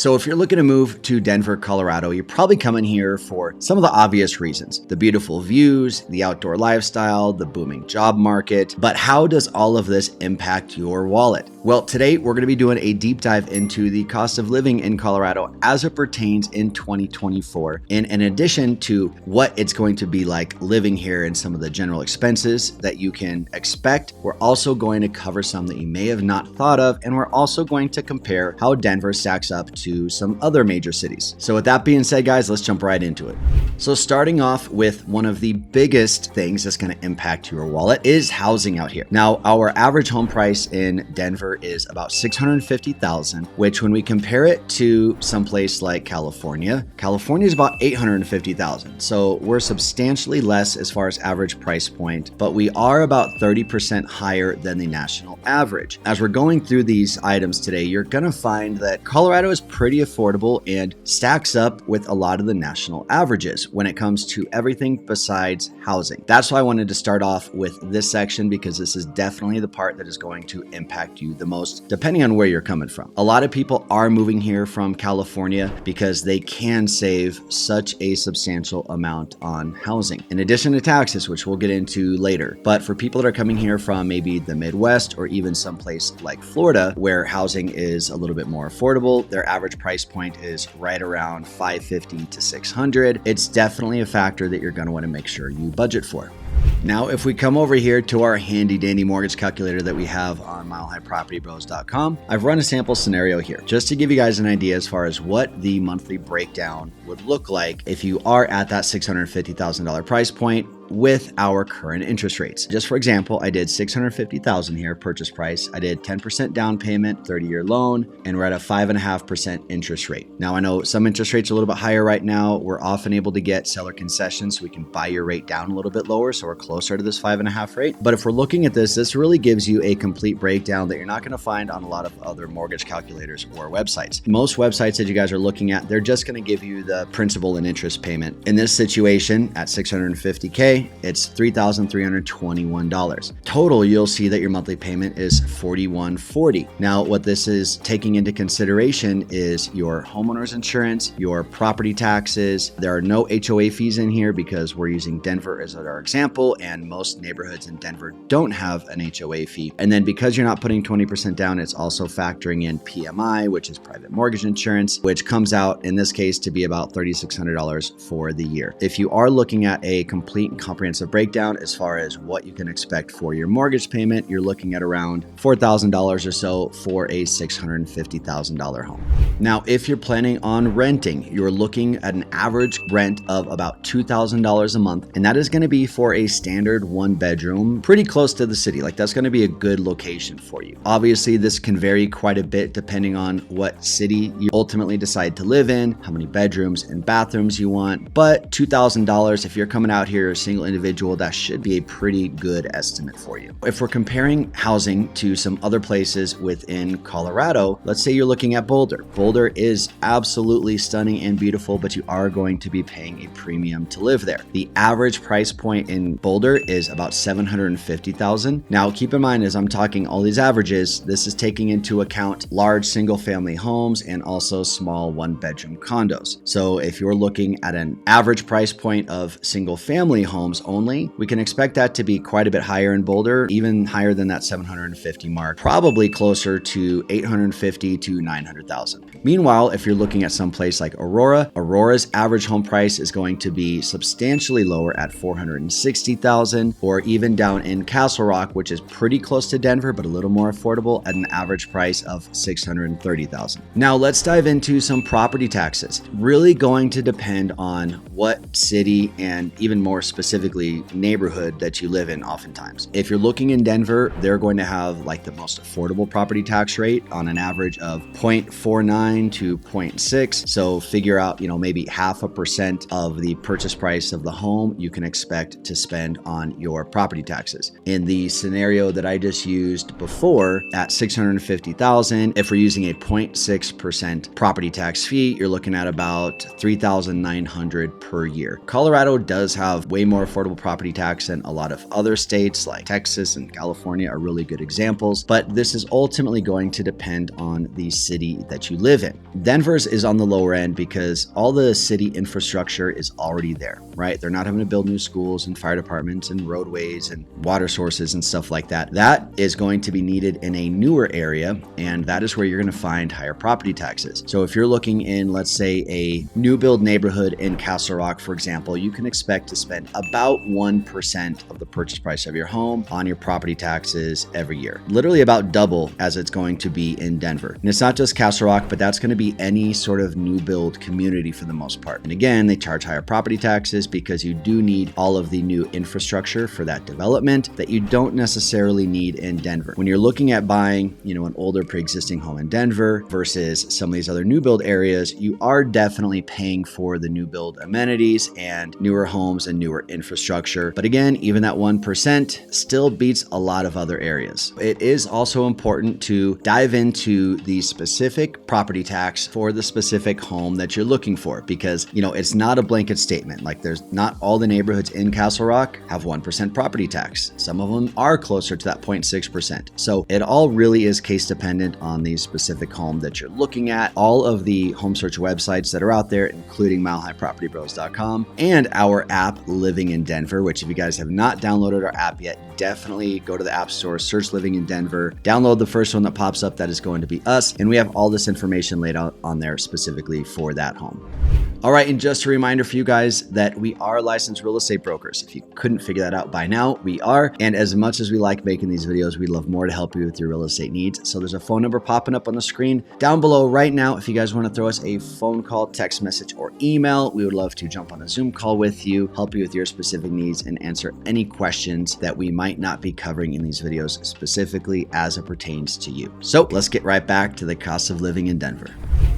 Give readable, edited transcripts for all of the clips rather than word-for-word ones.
So if you're looking to move to Denver, Colorado, you're probably coming here for some of the obvious reasons: the beautiful views, the outdoor lifestyle, the booming job market. But how does all of this impact your wallet? Well, today we're going to be doing a deep dive into the cost of living in Colorado as it pertains in 2024. And in addition to what it's going to be like living here and some of the general expenses that you can expect, we're also going to cover some that you may have not thought of. And we're also going to compare how Denver stacks up to some other major cities. So with that being said, guys, let's jump right into it. So starting off with one of the biggest things that's going to impact your wallet is housing out here. Now, our average home price in Denver is about $650,000, which when we compare it to someplace like California is about $850,000. So we're substantially less as far as average price point, but we are about 30% higher than the national average. As we're going through these items today, you're going to find that Colorado is pretty affordable and stacks up with a lot of the national averages when it comes to everything besides housing. That's why I wanted to start off with this section, because this is definitely the part that is going to impact you the most, depending on where you're coming from. A lot of people are moving here from California because they can save such a substantial amount on housing, in addition to taxes, which we'll get into later. But for people that are coming here from maybe the Midwest or even someplace like Florida, where housing is a little bit more affordable, their average price point is right around $550 to $600. It's definitely a factor that you're going to want to make sure you budget for. Now, if we come over here to our handy dandy mortgage calculator that we have on milehighpropertybros.com, I've run a sample scenario here just to give you guys an idea as far as what the monthly breakdown would look like if you are at that $650,000 price point with our current interest rates. Just for example, I did $650,000 here purchase price. I did 10% down payment, 30-year loan, and we're at a 5.5% interest rate. Now, I know some interest rates are a little bit higher right now. We're often able to get seller concessions so we can buy your rate down a little bit lower, so we're closer to this 5.5 rate. But if we're looking at this really gives you a complete breakdown that you're not going to find on a lot of other mortgage calculators or websites. Most websites that you guys are looking at, they're just going to give you the principal and interest payment. In this situation, at $650K, it's $3,321. Total, you'll see that your monthly payment is $4,140. Now, what this is taking into consideration is your homeowner's insurance, your property taxes. There are no HOA fees in here because we're using Denver as our example, and most neighborhoods in Denver don't have an HOA fee. And then because you're not putting 20% down, it's also factoring in PMI, which is private mortgage insurance, which comes out in this case to be about $3,600 for the year. If you are looking at a complete and comprehensive breakdown as far as what you can expect for your mortgage payment, you're looking at around $4,000 or so for a $650,000 home. Now, if you're planning on renting, you're looking at an average rent of about $2,000 a month, and that is going to be for a standard one bedroom, pretty close to the city. Like, that's going to be a good location for you. Obviously, this can vary quite a bit depending on what city you ultimately decide to live in, how many bedrooms and bathrooms you want, but $2,000, if you're coming out here a single individual, that should be a pretty good estimate for you. If we're comparing housing to some other places within Colorado, let's say you're looking at Boulder. Boulder is absolutely stunning and beautiful, but you are going to be paying a premium to live there. The average price point in Boulder is about $750,000. Now, keep in mind, as I'm talking all these averages, this is taking into account large single family homes and also small one bedroom condos. So if you're looking at an average price point of single family homes only, we can expect that to be quite a bit higher in Boulder, even higher than that 750 mark, probably closer to 850 to 900,000. Meanwhile, if you're looking at some place like Aurora's average home price is going to be substantially lower at 460,000, or even down in Castle Rock, which is pretty close to Denver, but a little more affordable at an average price of 630,000. Now let's dive into some property taxes. Really going to depend on what city and even more specifically neighborhood that you live in oftentimes. If you're looking in Denver, they're going to have like the most affordable property tax rate on an average of 0.49 to 0.6. So figure out, maybe 0.5% of the purchase price of the home you can expect to spend on your property taxes. In the scenario that I just used before at 650,000, if we're using a 0.6% property tax fee, you're looking at about $3,900 per year. Colorado does have way more more affordable property tax than a lot of other states like Texas and California are really good examples, but this is ultimately going to depend on the city that you live in. Denver's is on the lower end because all the city infrastructure is already there, right? They're not having to build new schools and fire departments and roadways and water sources and stuff like that. That is going to be needed in a newer area, and that is where you're going to find higher property taxes. So if you're looking in, let's say, a new build neighborhood in Castle Rock, for example, you can expect to spend about 1% of the purchase price of your home on your property taxes every year. Literally about double as it's going to be in Denver. And it's not just Castle Rock, but that's going to be any sort of new build community for the most part. And again, they charge higher property taxes because you do need all of the new infrastructure for that development that you don't necessarily need in Denver. When you're looking at buying, an older pre-existing home in Denver versus some of these other new build areas, you are definitely paying for the new build amenities and newer homes and newer infrastructure. But again, even that 1% still beats a lot of other areas. It is also important to dive into the specific property tax for the specific home that you're looking for, because it's not a blanket statement. Like, there's not all the neighborhoods in Castle Rock have 1% property tax. Some of them are closer to that 0.6%. So it all really is case dependent on the specific home that you're looking at. All of the home search websites that are out there, including milehighpropertybros.com and our app Living in Denver, which if you guys have not downloaded our app yet, definitely go to the App Store, search Living in Denver, download the first one that pops up. That is going to be us. And we have all this information laid out on there specifically for that home. All right, and just a reminder for you guys that we are licensed real estate brokers. If you couldn't figure that out by now, we are. And as much as we like making these videos, we'd love more to help you with your real estate needs. So there's a phone number popping up on the screen down below right now. If you guys want to throw us a phone call, text message, or email, we would love to jump on a Zoom call with you, help you with your specific needs, and answer any questions that we might not be covering in these videos specifically as it pertains to you. So let's get right back to the cost of living in Denver.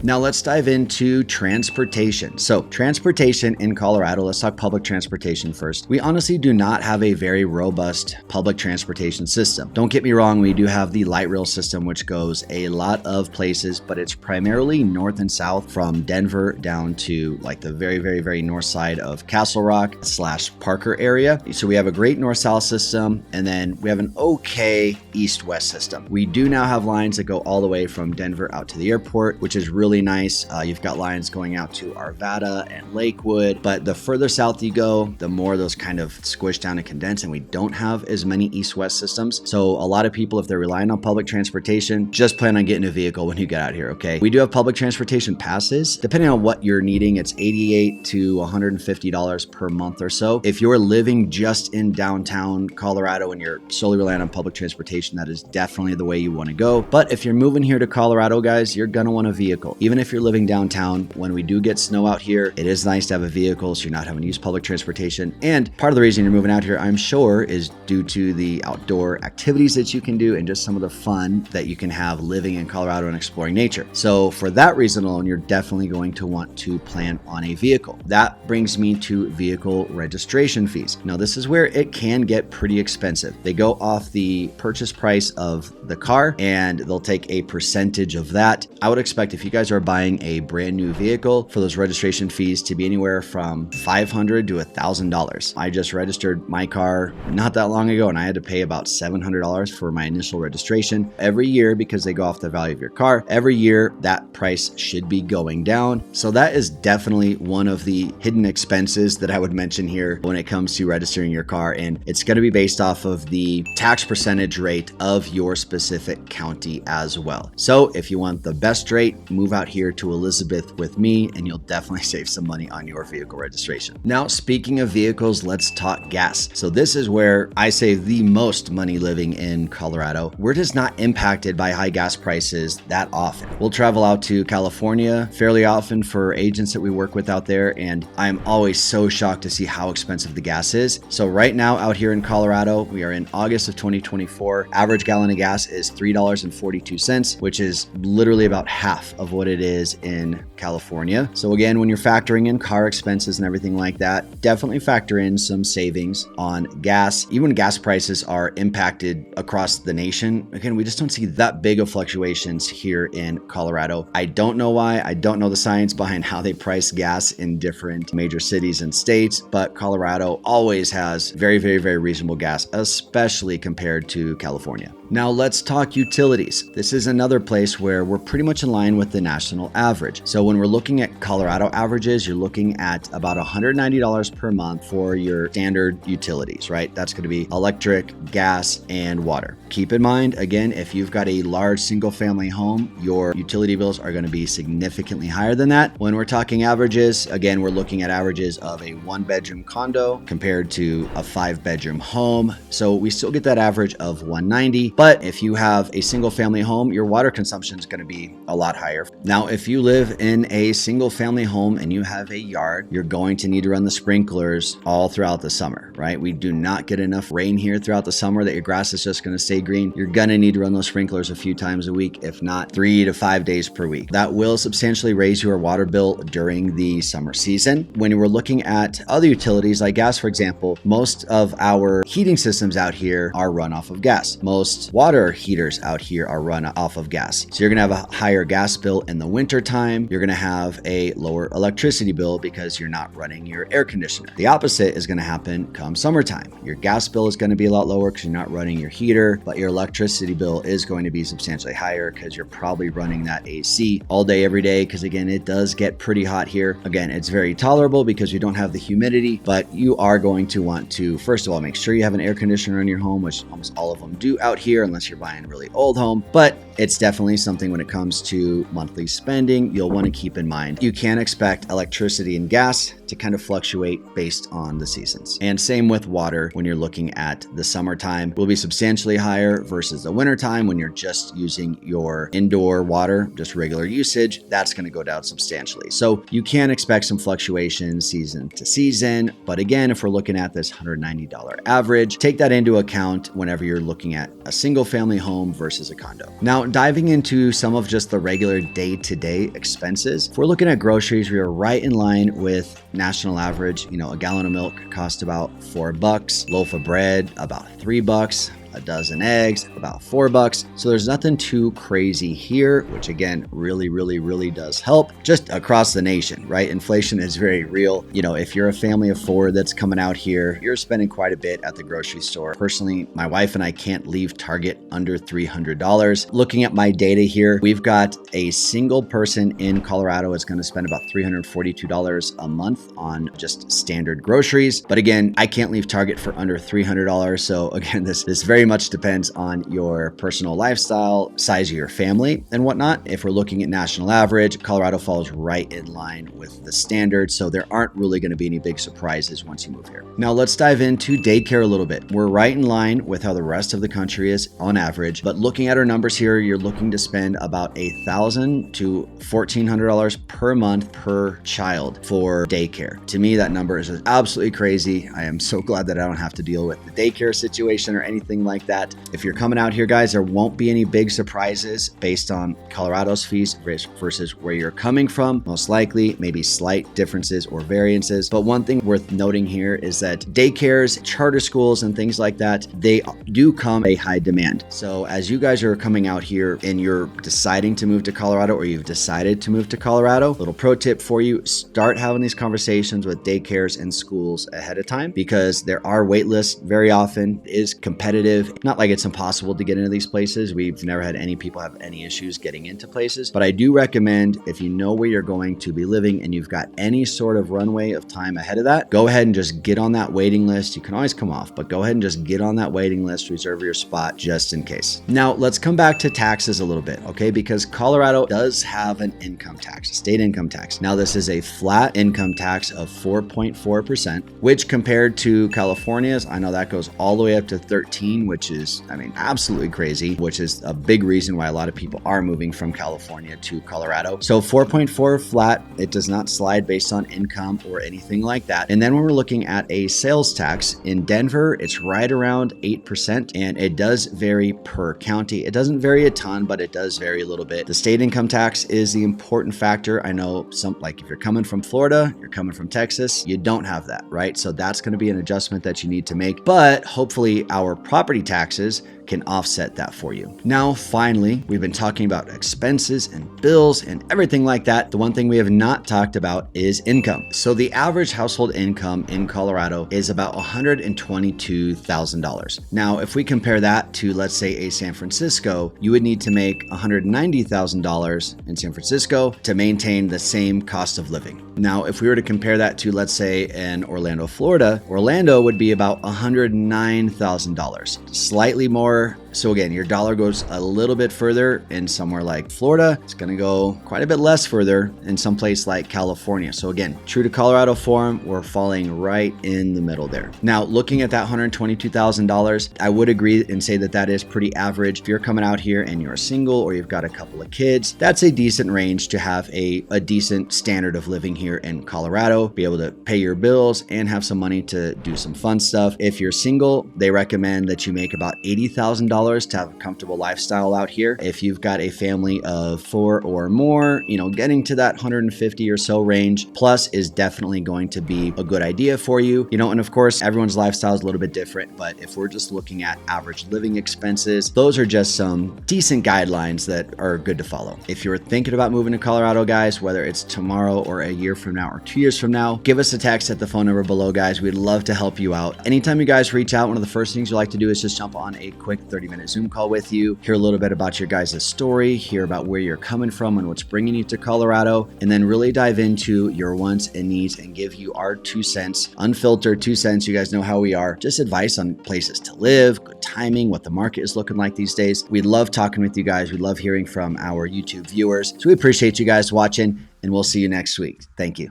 Now let's dive into transportation. So transportation in Colorado, let's talk public transportation first. We honestly do not have a very robust public transportation system. Don't get me wrong, we do have the light rail system, which goes a lot of places, but it's primarily north and south from Denver down to like the very, very, very north side of Castle Rock / Parker area. So we have a great north-south system, and then we have an okay east-west system. We do now have lines that go all the way from Denver out to the airport, which is really nice. You've got lines going out to Arvada and Lakewood, but the further south you go, the more those kind of squish down and condense, and we don't have as many east-west systems. So a lot of people, if they're relying on public transportation, just plan on getting a vehicle when you get out here, okay? We do have public transportation passes. Depending on what you're needing, it's $88 to $150 per month or so. If you're living just in downtown Colorado and you're solely relying on public transportation, that is definitely the way you want to go. But if you're moving here to Colorado, guys, you're gonna want a vehicle. Even if you're living downtown, when we do get snow out here, it is nice to have a vehicle so you're not having to use public transportation. And part of the reason you're moving out here, I'm sure, is due to the outdoor activities that you can do and just some of the fun that you can have living in Colorado and exploring nature. So for that reason alone, you're definitely going to want to plan on a vehicle. That brings me to vehicle registration fees. Now, this is where it can get pretty expensive. They go off the purchase price of the car and they'll take a percentage of that. I would expect if you guys are buying a brand new vehicle, for those registration fees to be anywhere from $500 to $1,000. I just registered my car not that long ago and I had to pay about $700 for my initial registration. Every year, because they go off the value of your car, every year that price should be going down. So that is definitely one of the hidden expenses that I would mention here when it comes to registering your car, and it's going to be based off of the tax percentage rate of your specific county as well. So if you want the best rate, move out here to Elizabeth with me and you'll definitely save some money on your vehicle registration. Now, speaking of vehicles, let's talk gas. So this is where I save the most money living in Colorado. We're just not impacted by high gas prices that often. We'll travel out to California fairly often for agents that we work with out there, and I'm always so shocked to see how expensive the gas is. So right now out here in Colorado, we are in August of 2024. Average gallon of gas is $3.42, which is literally about half of what it is in California. So again, again, when you're factoring in car expenses and everything like that, definitely factor in some savings on gas. Even gas prices are impacted across the nation. Again, we just don't see that big of fluctuations here in Colorado. I don't know why. I don't know the science behind how they price gas in different major cities and states, but Colorado always has very, very, very reasonable gas, especially compared to California. Now let's talk utilities. This is another place where we're pretty much in line with the national average. So when we're looking at Colorado averages, you're looking at about $190 per month for your standard utilities, right? That's going to be electric, gas, and water. Keep in mind, again, if you've got a large single family home, your utility bills are going to be significantly higher than that. When we're talking averages, again, we're looking at averages of a 1-bedroom condo compared to a 5-bedroom home. So we still get that average of $190. But if you have a single family home, your water consumption is going to be a lot higher. Now, if you live in a single family home and you have a yard, you're going to need to run the sprinklers all throughout the summer, right? We do not get enough rain here throughout the summer that your grass is just going to stay green. You're going to need to run those sprinklers a few times a week, if not 3 to 5 days per week. That will substantially raise your water bill during the summer season. When we're looking at other utilities like gas, for example, most of our heating systems out here are run off of gas. Most water heaters out here are run off of gas. So you're going to have a higher gas bill in the winter time. You're going to have a lower electricity bill because you're not running your air conditioner. The opposite is going to happen come summertime. Your gas bill is going to be a lot lower because you're not running your heater, but your electricity bill is going to be substantially higher because you're probably running that AC all day, every day. Because again, it does get pretty hot here. Again, it's very tolerable because you don't have the humidity, but you are going to want to, first of all, make sure you have an air conditioner in your home, which almost all of them do out here, unless you're buying a really old home. But it's definitely something when it comes to monthly spending, you'll want to keep in mind. You can expect electricity and gas to kind of fluctuate based on the seasons. And same with water. When you're looking at the summertime, will be substantially higher versus the wintertime when you're just using your indoor water, just regular usage, that's going to go down substantially. So you can expect some fluctuations season to season. But again, if we're looking at this $190 average, take that into account whenever you're looking at a single family home versus a condo. Now, diving into some of just the regular day-to-day expenses, if we're looking at groceries, we are right in line with national average. You know, a gallon of milk costs about $4, loaf of bread about $3, a dozen eggs, about $4. So there's nothing too crazy here, which again, really does help just across the nation, right? Inflation is very real. You know, if you're a family of 4 that's coming out here, you're spending quite a bit at the grocery store. Personally, my wife and I can't leave Target under $300. Looking at my data here, we've got a single person in Colorado is going to spend about $342 a month on just standard groceries. But again, I can't leave Target for under $300. So again, this very much depends on your personal lifestyle, size of your family, and whatnot. If we're looking at national average, Colorado falls right in line with the standard. So there aren't really going to be any big surprises once you move here. Now let's dive into daycare a little bit. We're right in line with how the rest of the country is on average, but looking at our numbers here, you're looking to spend about $1,000 to $1,400 per month per child for daycare. To me, that number is absolutely crazy. I am so glad that I don't have to deal with the daycare situation or anything like that. If you're coming out here, guys, there won't be any big surprises based on Colorado's fees versus where you're coming from. Most likely, maybe slight differences or variances. But one thing worth noting here is that daycares, charter schools, and things like that, they do come a high demand. So as you guys are coming out here and you're deciding to move to Colorado, or you've decided to move to Colorado, little pro tip for you, start having these conversations with daycares and schools ahead of time, because there are wait lists very often. It is competitive. Not like it's impossible to get into these places. We've never had any people have any issues getting into places, but I do recommend, if you know where you're going to be living and you've got any sort of runway of time ahead of that, go ahead and just get on that waiting list. You can always come off, but go ahead and just get on that waiting list, reserve your spot just in case. Now let's come back to taxes a little bit, okay? Because Colorado does have an income tax, a state income tax. Now this is a flat income tax of 4.4%, which compared to California's, I know that goes all the way up to 13, which is, absolutely crazy, which is a big reason why a lot of people are moving from California to Colorado. So 4.4 flat, it does not slide based on income or anything like that. And then when we're looking at a sales tax in Denver, it's right around 8%, and it does vary per county. It doesn't vary a ton, but it does vary a little bit. The state income tax is the important factor. I know like if you're coming from Florida, you're coming from Texas, you don't have that, right? So that's going to be an adjustment that you need to make, but hopefully our property taxes can offset that for you. Now, finally, we've been talking about expenses and bills and everything like that. The one thing we have not talked about is income. So the average household income in Colorado is about $122,000. Now, if we compare that to, let's say, a San Francisco, you would need to make $190,000 in San Francisco to maintain the same cost of living. Now, if we were to compare that to, let's say, in Orlando, Florida, Orlando would be about $109,000, slightly more. So again, your dollar goes a little bit further in somewhere like Florida. It's going to go quite a bit less further in some place like California. So again, true to Colorado form, we're falling right in the middle there. Now, looking at that $122,000, I would agree and say that that is pretty average. If you're coming out here and you're single or you've got a couple of kids, that's a decent range to have a decent standard of living here in Colorado, be able to pay your bills and have some money to do some fun stuff. If you're single, they recommend that you make about $80,000 to have a comfortable lifestyle out here. If you've got a family of 4 or more, getting to that 150 or so range plus is definitely going to be a good idea for you. And of course, everyone's lifestyle is a little bit different, but if we're just looking at average living expenses, those are just some decent guidelines that are good to follow. If you're thinking about moving to Colorado, guys, whether it's tomorrow or a year from now or 2 years from now, give us a text at the phone number below, guys. We'd love to help you out. Anytime you guys reach out, one of the first things you like to do is just jump on a quick 30-minute Zoom call with you, hear a little bit about your guys' story, hear about where you're coming from and what's bringing you to Colorado, and then really dive into your wants and needs and give you our 2 cents, unfiltered 2 cents. You guys know how we are. Just advice on places to live, good timing, what the market is looking like these days. We love talking with you guys. We love hearing from our YouTube viewers. So we appreciate you guys watching, and we'll see you next week. Thank you.